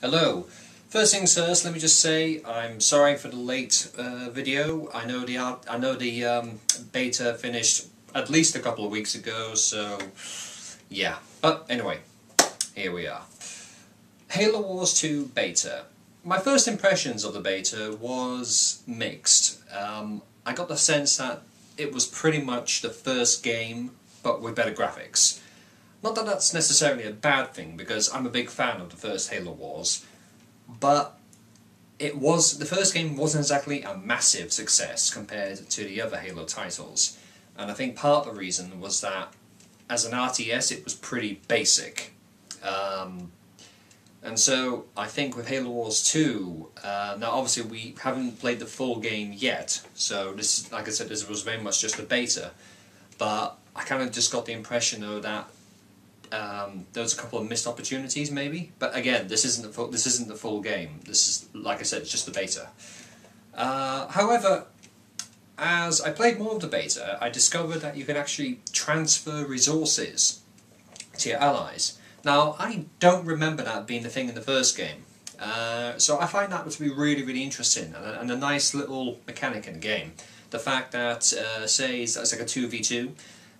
Hello. First things first, let me just say I'm sorry for the late video. I know the beta finished at least a couple of weeks ago, so yeah. But anyway, here we are. Halo Wars 2 beta. My first impressions of the beta was mixed. I got the sense that it was pretty much the first game, but with better graphics. Not that that's necessarily a bad thing, because I'm a big fan of the first Halo Wars, but the first game wasn't exactly a massive success compared to the other Halo titles, and I think part of the reason was that as an RTS it was pretty basic. And so I think with Halo Wars 2, now obviously we haven't played the full game yet, so this, like I said, this was very much just a beta, but I kind of just got the impression though that there was a couple of missed opportunities, maybe. But again, this isn't the full game. This is, like I said, it's just the beta. However, as I played more of the beta, I discovered that you can actually transfer resources to your allies. Now, I don't remember that being the thing in the first game, so I find that to be really, really interesting and a nice little mechanic in the game. The fact that, say, it's like a 2v2,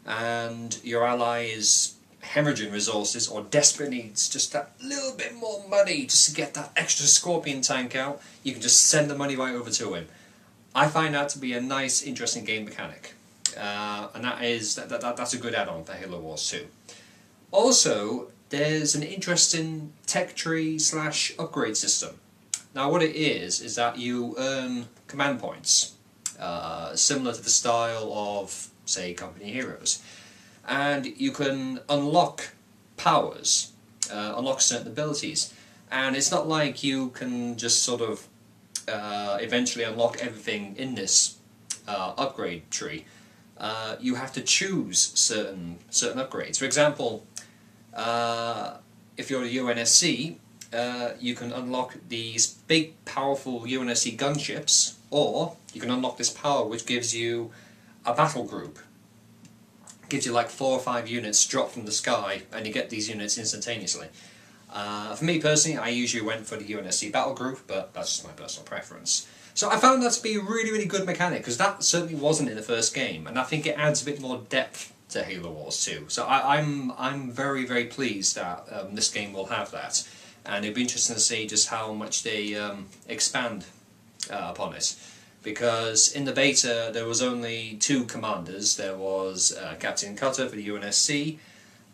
and your ally is hemorrhaging resources or desperately needs just that little bit more money just to get that extra Scorpion tank out, you can just send the money right over to him. I find that to be a nice, interesting game mechanic, and that's a good add-on for Halo Wars 2. Also, there's an interesting tech tree / upgrade system. Now what it is that you earn command points, similar to the style of, say, Company Heroes. And you can unlock powers, unlock certain abilities, and it's not like you can just sort of eventually unlock everything in this upgrade tree. You have to choose certain upgrades. For example, if you're a UNSC, you can unlock these big, powerful UNSC gunships, or you can unlock this power which gives you a battle group. Gives you like 4 or 5 units drop from the sky, and you get these units instantaneously. For me personally, I usually went for the UNSC battle group, but that's just my personal preference. So I found that to be a really, really good mechanic, because that certainly wasn't in the first game, and I think it adds a bit more depth to Halo Wars 2. So I'm very, very pleased that this game will have that, and it'll be interesting to see just how much they expand upon it. Because in the beta there was only 2 commanders. There was Captain Cutter for the UNSC,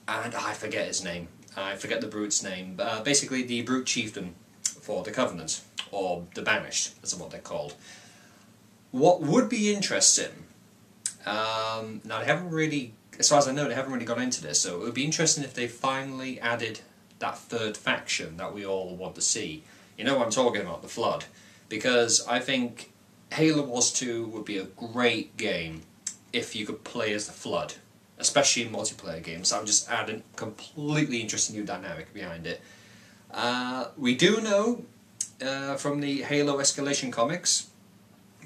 and I forget his name. I forget the Brute's name. Basically the Brute Chieftain for the Covenant, or the Banished, that's what they're called. What would be interesting, now they haven't really, as far as I know, they haven't really gone into this, so it would be interesting if they finally added that third faction that we all want to see. You know what I'm talking about, the Flood. Because I think Halo Wars 2 would be a great game if you could play as the Flood, especially in multiplayer games. That would just add a completely interesting new dynamic behind it. We do know from the Halo Escalation comics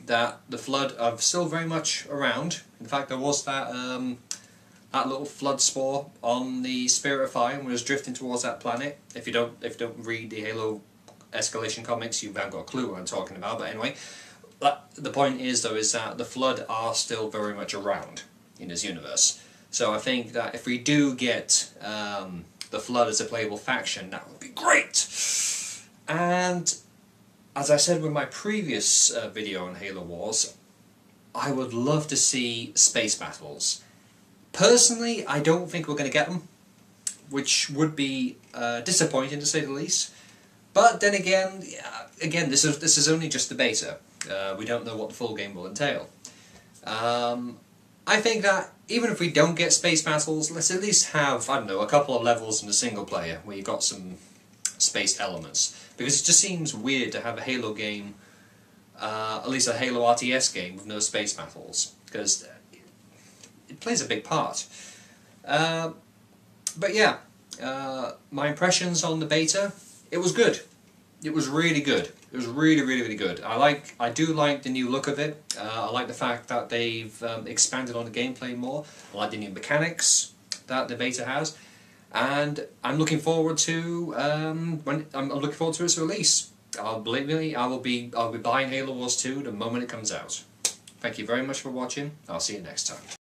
that the Flood are still very much around. In fact, there was that little Flood spore on the Spirit of Fire when it was drifting towards that planet. If you don't read the Halo Escalation comics, you haven't got a clue what I'm talking about. But anyway. The point is, though, is that the Flood are still very much around in this universe. So I think that if we do get the Flood as a playable faction, that would be great! And as I said with my previous video on Halo Wars, I would love to see space battles. Personally, I don't think we're going to get them, which would be disappointing to say the least. But then again, this is only just the beta. We don't know what the full game will entail. I think that even if we don't get space battles, let's at least have, I don't know, a couple of levels in the single player where you've got some space elements. Because it just seems weird to have a Halo game, at least a Halo RTS game, with no space battles. Because it plays a big part. But yeah, my impressions on the beta, it was good. It was really good. It was really, really, really good. I do like the new look of it. I like the fact that they've expanded on the gameplay more. I like the new mechanics that the beta has. and I'm looking forward to I'm looking forward to its release. Believe me, I'll be buying Halo Wars 2 the moment it comes out. Thank you very much for watching. I'll see you next time.